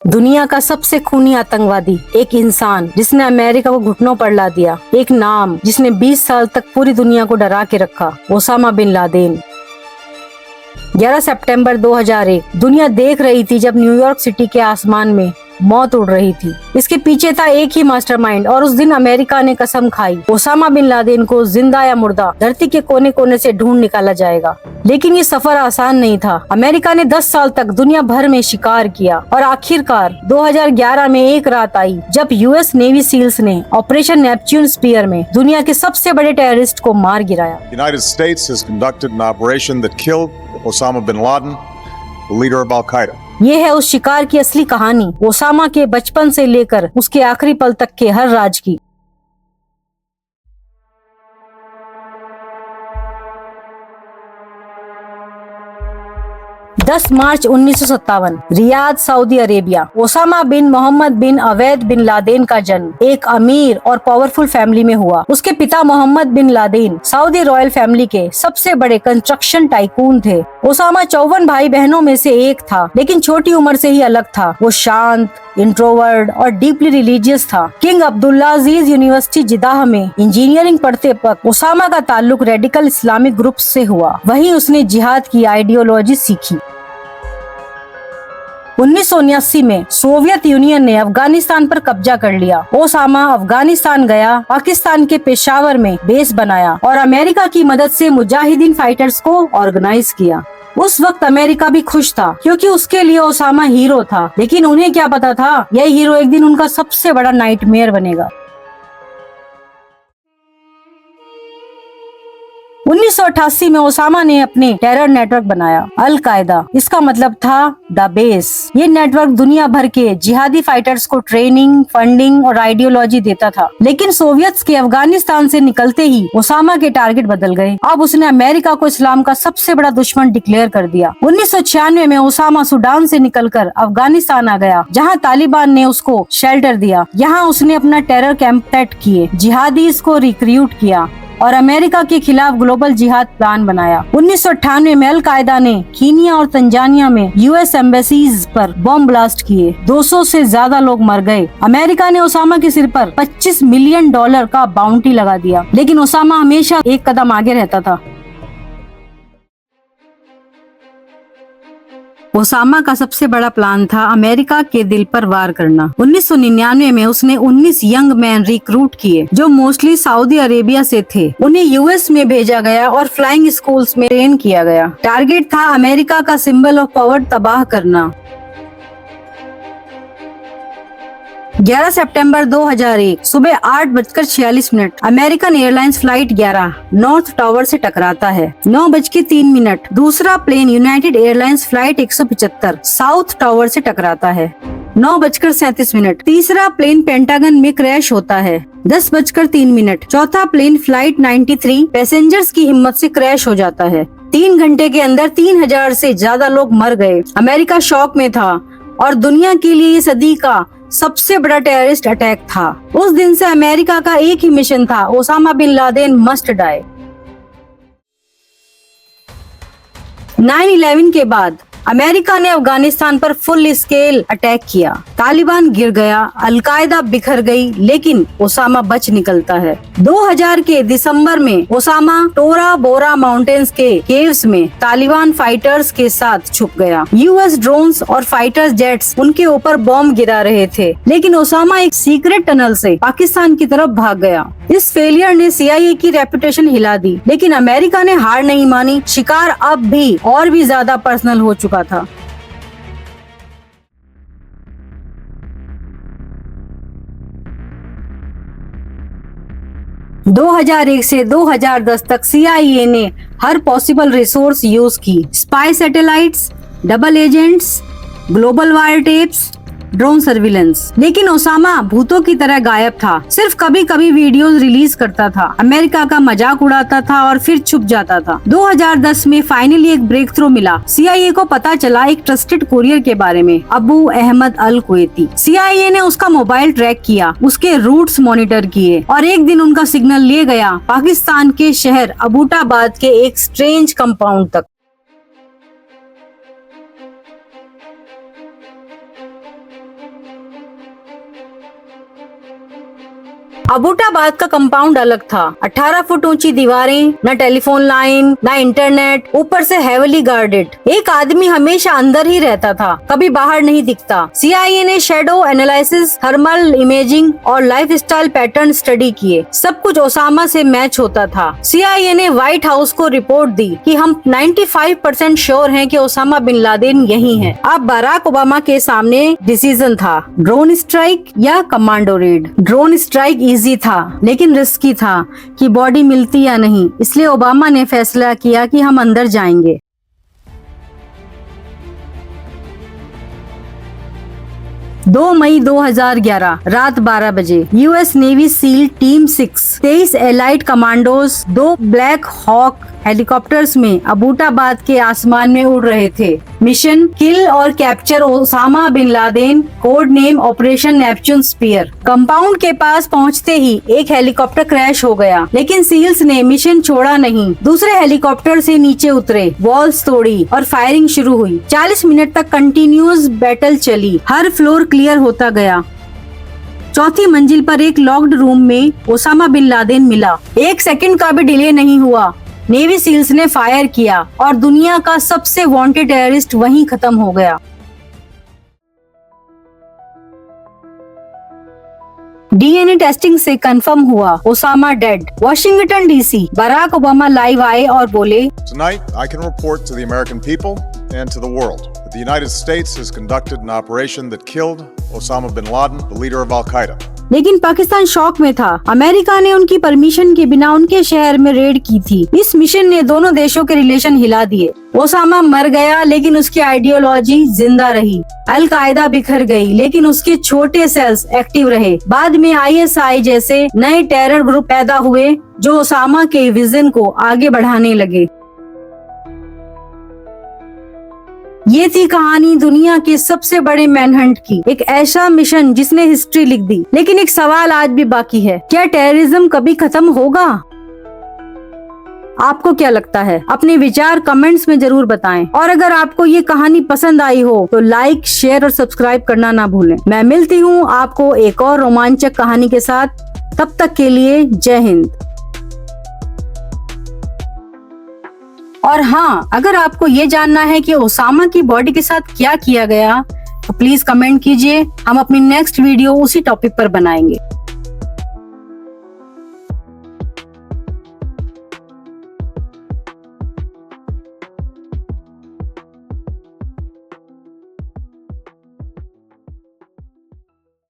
दुनिया का सबसे खूनी आतंकवादी, एक इंसान जिसने अमेरिका को घुटनों पर ला दिया, एक नाम जिसने 20 साल तक पूरी दुनिया को डरा के रखा, ओसामा बिन लादेन। 11 सितंबर 2001 दुनिया देख रही थी जब न्यूयॉर्क सिटी के आसमान में मौत उड़ रही थी। इसके पीछे था एक ही मास्टरमाइंड और उस दिन अमेरिका ने कसम खाई, ओसामा बिन लादेन को जिंदा या मुर्दा धरती के कोने कोने से ढूंढ निकाला जाएगा। लेकिन ये सफर आसान नहीं था। अमेरिका ने 10 साल तक दुनिया भर में शिकार किया और आखिरकार 2011 में एक रात आई जब यूएस नेवी सील्स ने ऑपरेशन नेपच्यून स्पीयर में दुनिया के सबसे बड़े टेररिस्ट को मार गिराया। United States has conducted an operation that killed Osama bin Laden, the leader of Al-Qaeda. ये है उस शिकार की असली कहानी, ओसामा के बचपन से लेकर उसके आखिरी पल तक के हर राज की। 10 March 1957 Riyadh, Saudi Arabia. Osama bin Mohammed bin Awad bin Laden का जन्म एक अमीर और पावरफुल फैमिली में हुआ। उसके पिता Mohammed bin Laden Saudi royal family के सबसे बड़े कंस्ट्रक्शन टाइकून थे। ओसामा 54 भाई बहनों में से एक था, लेकिन छोटी उम्र से ही अलग था। वो शांत, इंट्रोवर्ट और डीपली रिलीजियस था। किंग अब्दुल्ला अजीज यूनिवर्सिटी जिदाह में इंजीनियरिंग पढ़ते वक्त ओसामा का ताल्लुक रेडिकल इस्लामिक ग्रुप से हुआ। वहीं उसने जिहाद की आइडियोलॉजी सीखी। 1979 में सोवियत यूनियन ने अफगानिस्तान पर कब्जा कर लिया। ओसामा अफगानिस्तान गया, पाकिस्तान के पेशावर में बेस बनाया और अमेरिका की मदद से मुजाहिदीन फाइटर्स को ऑर्गेनाइज किया। उस वक्त अमेरिका भी खुश था क्योंकि उसके लिए ओसामा हीरो था, लेकिन उन्हें क्या पता था यह हीरो एक दिन उनका सबसे बड़ा नाइटमेयर बनेगा। 1988 में ओसामा ने अपने टेरर नेटवर्क बनाया, अल कायदा। इसका मतलब था द बेस। ये नेटवर्क दुनिया भर के जिहादी फाइटर्स को ट्रेनिंग, फंडिंग और आइडियोलॉजी देता था। लेकिन सोवियत्स के अफगानिस्तान से निकलते ही ओसामा के टारगेट बदल गए। अब उसने अमेरिका को इस्लाम का सबसे बड़ा दुश्मन डिक्लेयर कर दिया। 1996 में ओसामा सूडान से निकलकर अफगानिस्तान आ गया, जहाँ तालिबान ने उसको शेल्टर दिया। यहाँ उसने अपना टेरर कैंप सेट किए, जिहादीज को रिक्रूट किया और अमेरिका के खिलाफ ग्लोबल जिहाद प्लान बनाया। 1998 में अल कायदा ने कीनिया और तंजानिया में यूएस एम्बेसीज पर बम ब्लास्ट किए। 200 से ज्यादा लोग मर गए। अमेरिका ने ओसामा के सिर पर $25 मिलियन का बाउंटी लगा दिया, लेकिन ओसामा हमेशा एक कदम आगे रहता था। ओसामा का सबसे बड़ा प्लान था अमेरिका के दिल पर वार करना। 1999 में उसने 19 यंग मैन रिक्रूट किए जो मोस्टली सऊदी अरेबिया से थे। उन्हें यूएस में भेजा गया और फ्लाइंग स्कूल्स में ट्रेन किया गया। टारगेट था अमेरिका का सिंबल ऑफ पावर तबाह करना। 11 सितंबर 2001 सुबह 8:46 American Airlines flight 11 north tower से टकराता है। 9:03 दूसरा plane United Airlines flight 175 south tower से टकराता है। 9:37 तीसरा प्लेन पेंटागन में क्रैश होता है। 10:03 चौथा प्लेन फ्लाइट 93 पैसेंजर्स की हिम्मत से क्रैश हो जाता है। 3 घंटे के अंदर 3000 से ज्यादा लोग मर गए। अमेरिका शॉक में था और दुनिया के लिए ये सदी का सबसे बड़ा टेररिस्ट अटैक था। उस दिन से अमेरिका का एक ही मिशन था, Osama bin Laden must die. 9/11 के बाद अमेरिका ने अफगानिस्तान पर फुल स्केल अटैक किया। तालिबान गिर गया, अल-कायदा बिखर गई, लेकिन ओसामा बच निकलता है। 2000 के दिसंबर में ओसामा टोरा बोरा माउंटेन्स के केव्स में तालिबान फाइटर्स के साथ छुप गया। यूएस ड्रोन्स और फाइटर्स जेट्स उनके ऊपर बॉम्ब गिरा रहे थे, लेकिन ओसामा एक सीक्रेट टनल से पाकिस्तान की तरफ भाग गया। इस फेलियर ने CIA की रेपुटेशन हिला दी, लेकिन अमेरिका ने हार नहीं मानी। शिकार अब भी और भी ज्यादा पर्सनल हो चुका था। – 2001 से 2010 तक CIA ने हर पॉसिबल रिसोर्स यूज की। Spy satellites, double agents, global wire tapes, drone surveillance. लेकिन ओसामा भूतों की तरह गायब था। सिर्फ कभी कभी वीडियोस रिलीज करता था, अमेरिका का मजाक उड़ाता था और फिर छुप जाता था। 2010 में फाइनली एक ब्रेक थ्रू मिला। CIA को पता चला एक ट्रस्टेड कुरियर के बारे में, अबू अहमद अल कुवैती। CIA ने उसका मोबाइल ट्रैक किया, उसके रूट्स मॉनिटर किए और एक दिन उनका सिग्नल ले गया पाकिस्तान के शहर अबूटाबाद के एक स्ट्रेंज कंपाउंड तक। अबोटाबाद का कंपाउंड अलग था। 18 फुट ऊंची दीवारें, न टेलीफोन लाइन, न इंटरनेट, ऊपर से हेविली गार्डेड। एक आदमी हमेशा अंदर ही रहता था, कभी बाहर नहीं दिखता। CIA ने शैडो एनालिसिस, थर्मल इमेजिंग और लाइफस्टाइल पैटर्न स्टडी किए। सब कुछ ओसामा से मैच होता था। CIA ने व्हाइट हाउस को रिपोर्ट दी कि हम 95% श्योर हैं कि ओसामा बिन लादेन यही है। अब बराक ओबामा के सामने डिसीजन था, ड्रोन स्ट्राइक या commando red. Drone strike easy था लेकिन रिस्की था कि बॉडी मिलती या नहीं, इसलिए ओबामा ने फैसला किया कि हम अंदर जाएंगे। 2 मई 2011 रात 12 बजे US navy seal team 6 23 allied commandos 2 black hawk helicopters में अबोटाबाद के आसमान में उड़ रहे थे। मिशन किल और capture Osama bin Laden, code name operation Neptune spear. Compound के पास पहुंचते ही एक हेलीकॉप्टर क्रैश हो गया, लेकिन सील्स ने मिशन छोड़ा नहीं। दूसरे हेलीकॉप्टर से नीचे उतरे, वॉल्स तोड़ी और फायरिंग शुरू हुई। 40 मिनट तक कंटिन्यूअस बैटल चली। हर फ्लोर क्लियर होता गया। चौथी मंजिल पर एक लॉक्ड रूम में ओसामा बिन लादेन मिला। 1 सेकंड का भी डिले नहीं हुआ। नेवी सील्स ने फायर किया और दुनिया का सबसे वांटेड टेररिस्ट वहीं खत्म हो गया। DNA टेस्टिंग से कंफर्म हुआ Osama dead. Washington DC Barack Obama live आए और बोले, Tonight, I can report to the American people and to the world that the United States has conducted an operation that killed Osama bin Laden, the leader of Al-Qaeda. लेकिन Pakistan shock में था। America ने उनकी permission के बिना उनके शहर में रेड की थी। इस मिशन ने दोनों देशों के रिलेशन हिला दिए। ओसामा मर गया लेकिन उसकी आइडियोलॉजी जिंदा रही। अल कायदा बिखर गई लेकिन उसके छोटे सेल्स एक्टिव रहे। बाद में ISI जैसे नए टेरर ग्रुप पैदा हुए जो ओसामा के विजन को आगे बढ़ाने लगे। ये थी कहानी दुनिया के सबसे बड़े मैनहंट की, एक ऐसा मिशन जिसने हिस्ट्री लिख दी। लेकिन एक सवाल आज भी बाकी है, क्या टेररिज्म कभी खत्म होगा? आपको क्या लगता है? अपने विचार कमेंट्स में जरूर बताएं। और अगर आपको ये कहानी पसंद आई हो तो लाइक, शेयर और सब्सक्राइब करना ना भूलें। मैं मिलती हूँ आपको एक और रोमांचक कहानी के साथ। तब तक के लिए जय हिंद। और हाँ, अगर आपको ये जानना है कि ओसामा की बॉडी के साथ क्या किया गया तो प्लीज कमेंट कीजिए। हम अपनी नेक्स्ट वीडियो उसी टॉपिक पर बनाएंगे।